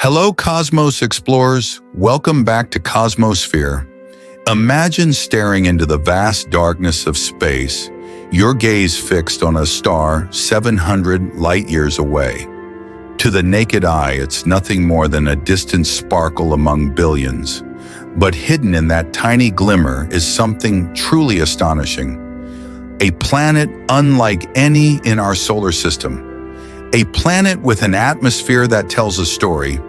Hello, Cosmos Explorers. Welcome back to Cosmosphere. Imagine staring into the vast darkness of space, your gaze fixed on a star 700 light-years away. To the naked eye, it's nothing more than a distant sparkle among billions. But hidden in that tiny glimmer is something truly astonishing. A planet unlike any in our solar system. A planet with an atmosphere that tells a story.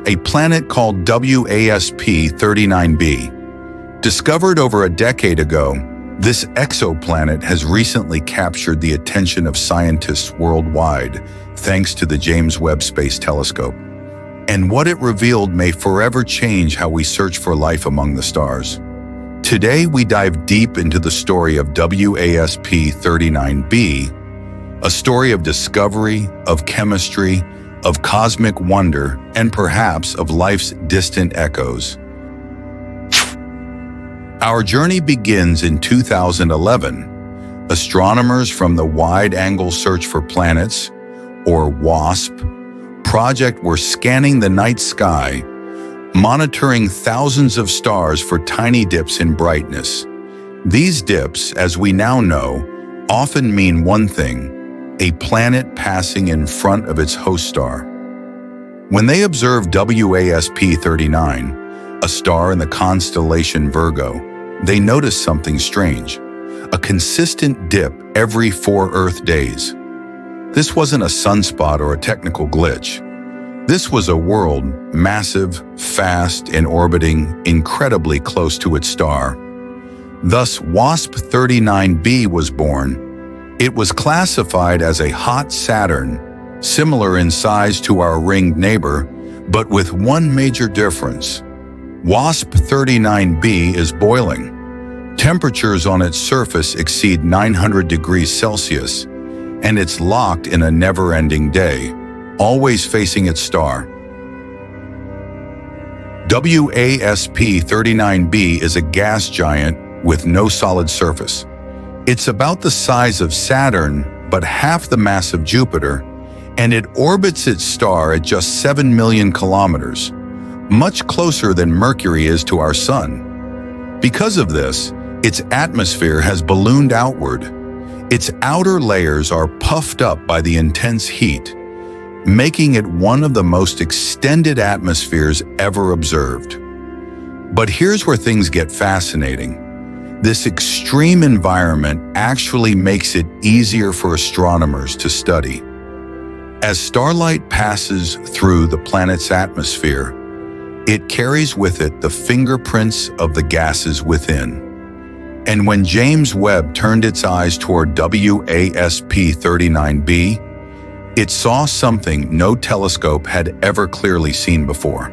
A planet called WASP-39b. Discovered over a decade ago, this exoplanet has recently captured the attention of scientists worldwide thanks to the James Webb Space Telescope. And what it revealed may forever change how we search for life among the stars. Today, we dive deep into the story of WASP-39b, a story of discovery, of chemistry, of cosmic wonder, and perhaps of life's distant echoes. Our journey begins in 2011. Astronomers from the Wide-Angle Search for Planets, or WASP, project were scanning the night sky, monitoring thousands of stars for tiny dips in brightness. These dips, as we now know, often mean one thing: a planet passing in front of its host star. When they observed WASP-39, a star in the constellation Virgo, they noticed something strange: a consistent dip every 4 Earth days. This wasn't a sunspot or a technical glitch. This was a world massive, fast, and orbiting incredibly close to its star. Thus, WASP-39b was born. It was classified as a hot Saturn, similar in size to our ringed neighbor, but with one major difference. WASP-39b is boiling. Temperatures on its surface exceed 900 degrees Celsius, and it's locked in a never-ending day, always facing its star. WASP-39b is a gas giant with no solid surface. It's about the size of Saturn, but half the mass of Jupiter, and it orbits its star at just 7 million kilometers, much closer than Mercury is to our Sun. Because of this, its atmosphere has ballooned outward. Its outer layers are puffed up by the intense heat, making it one of the most extended atmospheres ever observed. But here's where things get fascinating. This extreme environment actually makes it easier for astronomers to study. As starlight passes through the planet's atmosphere, it carries with it the fingerprints of the gases within. And when James Webb turned its eyes toward WASP-39b, it saw something no telescope had ever clearly seen before.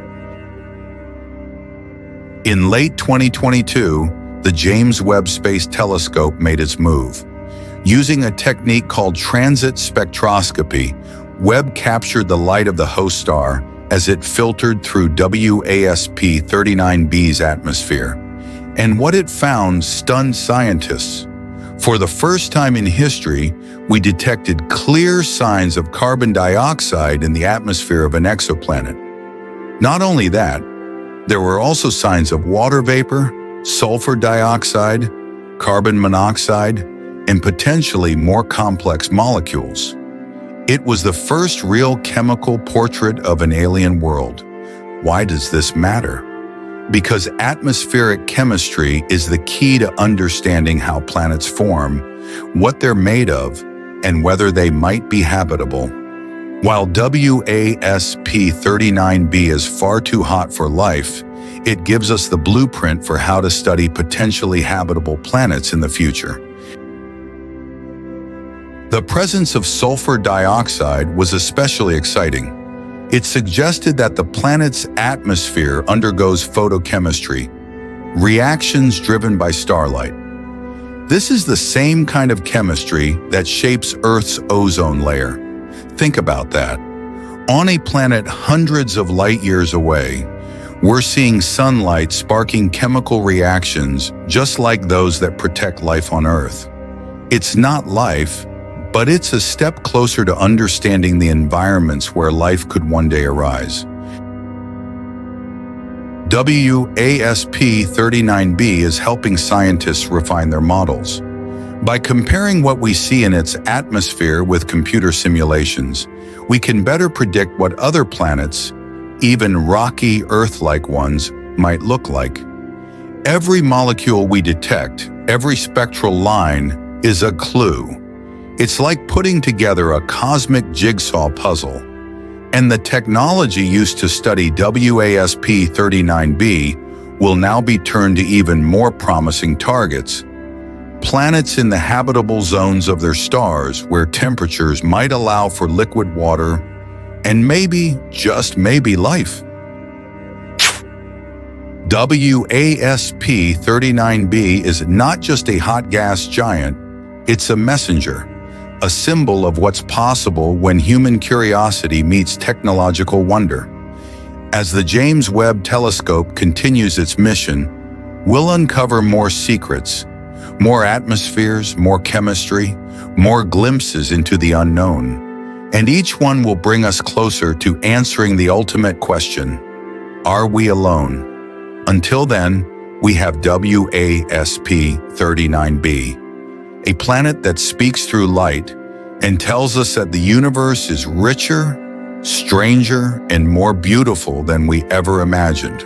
In late 2022, the James Webb Space Telescope made its move. Using a technique called transit spectroscopy, Webb captured the light of the host star as it filtered through WASP-39b's atmosphere. And what it found stunned scientists. For the first time in history, we detected clear signs of carbon dioxide in the atmosphere of an exoplanet. Not only that, there were also signs of water vapor, sulfur dioxide, carbon monoxide, and potentially more complex molecules. It was the first real chemical portrait of an alien world. Why does this matter? Because atmospheric chemistry is the key to understanding how planets form, what they're made of, and whether they might be habitable. While WASP-39b is far too hot for life, it gives us the blueprint for how to study potentially habitable planets in the future. The presence of sulfur dioxide was especially exciting. It suggested that the planet's atmosphere undergoes photochemistry, reactions driven by starlight. This is the same kind of chemistry that shapes Earth's ozone layer. Think about that. On a planet hundreds of light years away, we're seeing sunlight sparking chemical reactions just like those that protect life on Earth. It's not life, but it's a step closer to understanding the environments where life could one day arise. WASP-39b is helping scientists refine their models. By comparing what we see in its atmosphere with computer simulations, we can better predict what other planets, even rocky Earth-like ones, might look like. Every molecule we detect, every spectral line, is a clue. It's like putting together a cosmic jigsaw puzzle. And the technology used to study WASP-39b will now be turned to even more promising targets. Planets in the habitable zones of their stars where temperatures might allow for liquid water and maybe, just maybe, life. WASP-39b is not just a hot gas giant, it's a messenger, a symbol of what's possible when human curiosity meets technological wonder. As the James Webb Telescope continues its mission, we'll uncover more secrets, more atmospheres, more chemistry, more glimpses into the unknown. And each one will bring us closer to answering the ultimate question: are we alone? Until then, we have WASP-39b, a planet that speaks through light and tells us that the universe is richer, stranger, and more beautiful than we ever imagined.